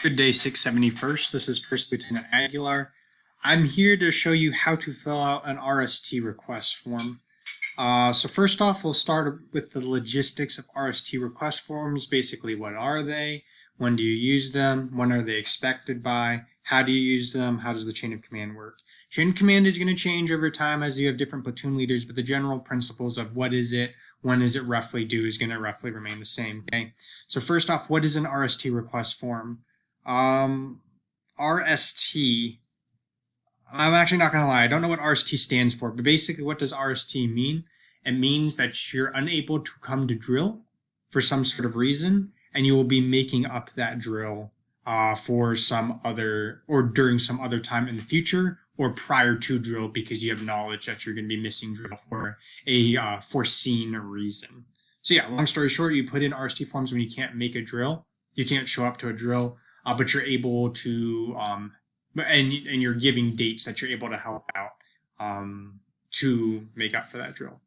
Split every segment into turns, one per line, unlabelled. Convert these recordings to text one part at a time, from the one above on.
Good day, 671st. This is First Lieutenant Aguilar. I'm here to show you how to fill out an RST request form. So first off, we'll start with the logistics of RST request forms. Basically, what are they? When do you use them? When are they expected by? How do you use them? How does the chain of command work? Chain of command is going to change over time as you have different platoon leaders, but the general principles of what is it, when is it roughly due is going to roughly remain the same. Okay. So first off, what is an RST request form? RST, I'm actually not going to lie, I don't know what RST stands for, but basically what does RST mean? It means that you're unable to come to drill for some sort of reason, and you will be making up that drill for some other, or during some other time in the future, or prior to drill because you have knowledge that you're going to be missing drill for a foreseen reason. So yeah, long story short, you put in RST forms when you can't make a drill, you can't show up to a drill, but you're able to, and you're giving dates that you're able to help out to make up for that drill.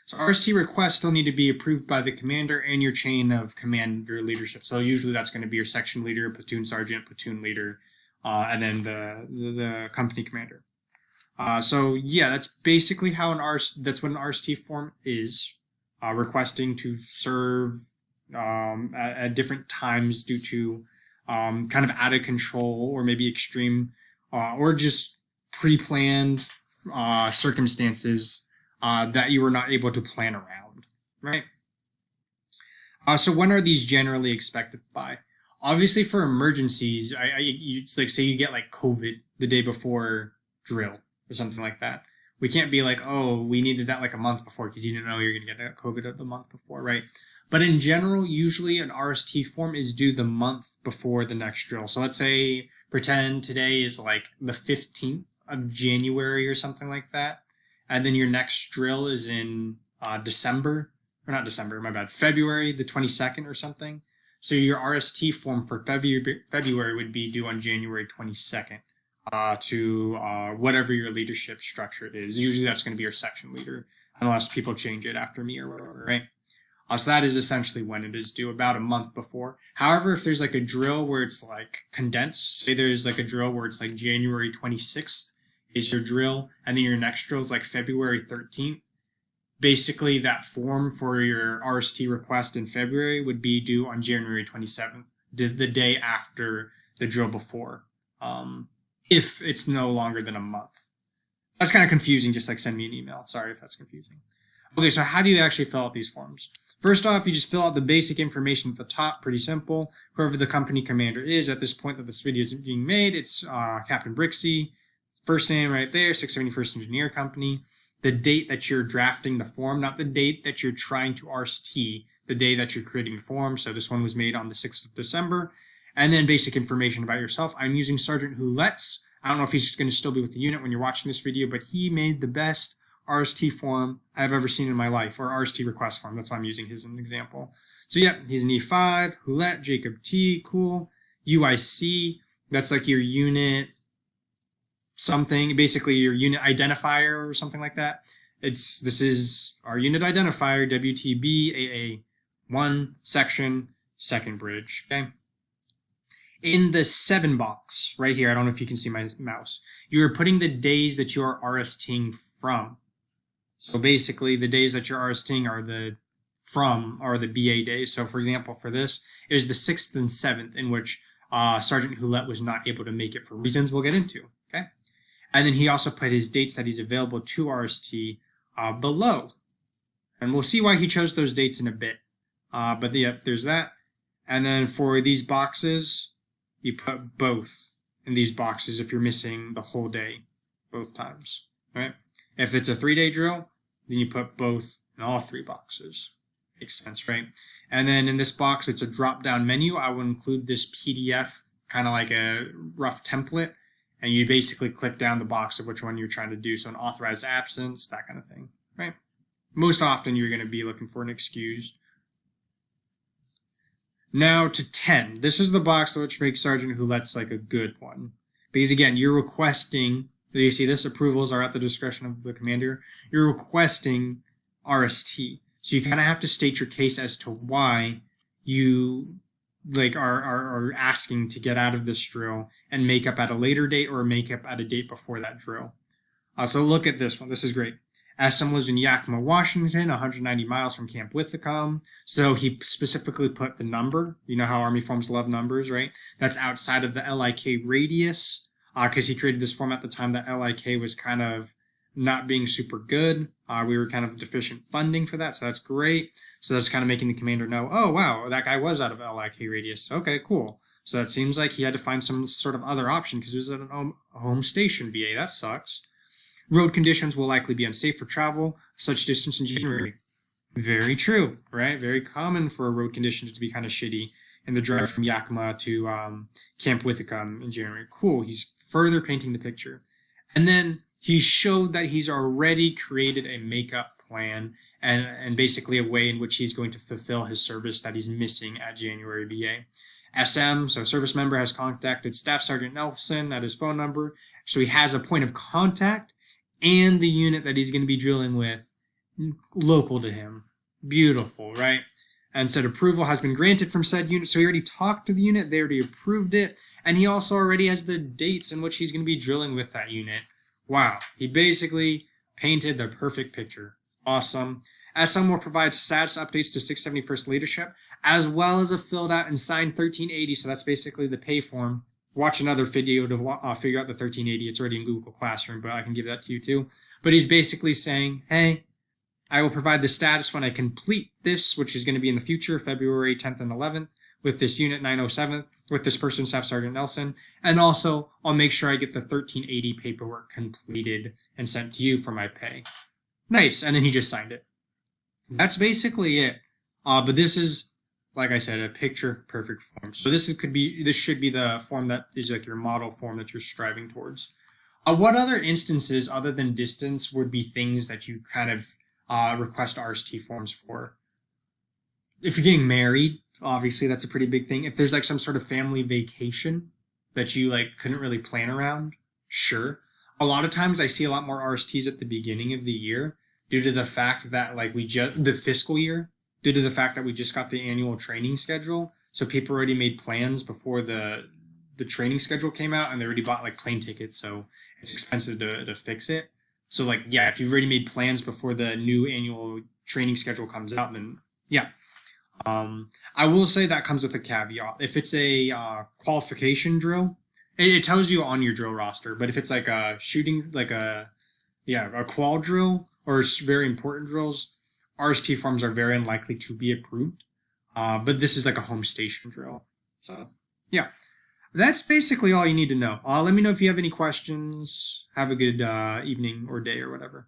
So RST requests still need to be approved by the commander and your chain of commander leadership. So usually that's going to be your section leader, platoon sergeant, platoon leader, and then the company commander. So yeah, that's basically how that's what an RST form is, requesting to serve at different times due to kind of out of control or maybe extreme or just pre-planned circumstances that you were not able to plan around, right? So when are these generally expected by? Obviously for emergencies, it's like say you get like COVID the day before drill or something like that. We can't be like, oh, we needed that like a month before because you didn't know you're going to get COVID the month before, right? But in general, usually an RST form is due the month before the next drill. So let's say, pretend today is like the 15th of January or something like that. And then your next drill is in December, or not December, my bad, February the 22nd or something. So your RST form for February would be due on January 22nd to whatever your leadership structure is. Usually that's going to be your section leader, unless people change it after me or whatever, right? So that is essentially when it is due, about a month before. However, if there's like a drill where it's like condensed, say there's like a drill where it's like January 26th is your drill, and then your next drill is like February 13th, basically that form for your RST request in February would be due on January 27th, the day after the drill before, if it's no longer than a month. That's kind of confusing, just like send me an email. Sorry if that's confusing. Okay, so how do you actually fill out these forms? First off, you just fill out the basic information at the top, pretty simple. Whoever the company commander is at this point that this video is being made, it's Captain Brixey, first name right there, 671st Engineer Company. The date that you're drafting the form, not the date that you're trying to RST, the day that you're creating the form. So this one was made on the 6th of December. And then basic information about yourself. I'm using Sergeant Houlette's. I don't know if he's going to still be with the unit when you're watching this video, but he made the best RST form I've ever seen in my life, or RST request form. That's why I'm using his as an example. So yeah, he's an E5, Houlette, Jacob T, cool. UIC, that's like your unit something, basically your unit identifier or something like that. This is our unit identifier, WTB AA1 section, second bridge, okay? In the 7 box right here, I don't know if you can see my mouse, you are putting the days that you are RSTing from. So basically the days that you're RSTing are the BA days. So for example, for this, it was the 6th and 7th in which Sergeant Houlette was not able to make it for reasons we'll get into, okay? And then he also put his dates that he's available to RST below. And we'll see why he chose those dates in a bit. But yeah, there's that. And then for these boxes, you put both in these boxes if you're missing the whole day, both times, right? If it's a 3-day drill, then you put both in all 3 boxes. Makes sense, right? And then in this box, it's a drop-down menu. I will include this PDF, kind of like a rough template, and you basically click down the box of which one you're trying to do. So an authorized absence, that kind of thing, right? Most often, you're going to be looking for an excused. Now to 10. This is the box which makes Sergeant Houlette's like a good one. Because again, you're requesting, you see this, approvals are at the discretion of the commander. You're requesting RST. So you kind of have to state your case as to why you like are asking to get out of this drill and make up at a later date or make up at a date before that drill. So look at this one. This is great. SM lives in Yakima, Washington, 190 miles from Camp Withicum. So he specifically put the number. You know how Army forms love numbers, right? That's outside of the LIK radius, because he created this form at the time that LIK was kind of not being super good. We were kind of deficient funding for that, so that's great. So that's kind of making the commander know, oh, wow, that guy was out of LIK radius. Okay, cool. So that seems like he had to find some sort of other option because he was at a home station VA. That sucks. Road conditions will likely be unsafe for travel such distance in January. Very true, right? Very common for road conditions to be kind of shitty in the drive from Yakima to Camp Withicum in January. Cool. He's further painting the picture. And then he showed that he's already created a makeup plan and basically a way in which he's going to fulfill his service that he's missing at January VA. SM, so service member, has contacted Staff Sergeant Nelson at his phone number. So he has a point of contact and the unit that he's going to be drilling with local to him. Beautiful, right? And said approval has been granted from said unit. So he already talked to the unit, they already approved it, and he also already has the dates in which he's going to be drilling with that unit. Wow, he basically painted the perfect picture. Awesome. SM will provide status updates to 671st leadership, as well as a filled out and signed 1380, so that's basically the pay form. Watch another video to figure out the 1380. It's already in Google Classroom, but I can give that to you too. But he's basically saying, hey, I will provide the status when I complete this, which is going to be in the future, February 10th and 11th, with this unit 907, with this person, Staff Sergeant Nelson. And also, I'll make sure I get the 1380 paperwork completed and sent to you for my pay. Nice. And then he just signed it. That's basically it. But this is, like I said, a picture perfect form. So this should be the form that is like your model form that you're striving towards. What other instances other than distance would be things that you kind of request RST forms for? If you're getting married, obviously that's a pretty big thing. If there's like some sort of family vacation that you like couldn't really plan around, sure. A lot of times I see a lot more RSTs at the beginning of the year due to the fact that like the fiscal year, due to the fact that we just got the annual training schedule. So people already made plans before the training schedule came out, and they already bought like plane tickets, so it's expensive to fix it. So like, yeah, if you've already made plans before the new annual training schedule comes out, then yeah. I will say that comes with a caveat. If it's a qualification drill, it tells you on your drill roster, but if it's like a shooting, like a qual drill or very important drills, RST forms are very unlikely to be approved. But this is like a home station drill. So, yeah. That's basically all you need to know. Let me know if you have any questions. Have a good evening or day or whatever.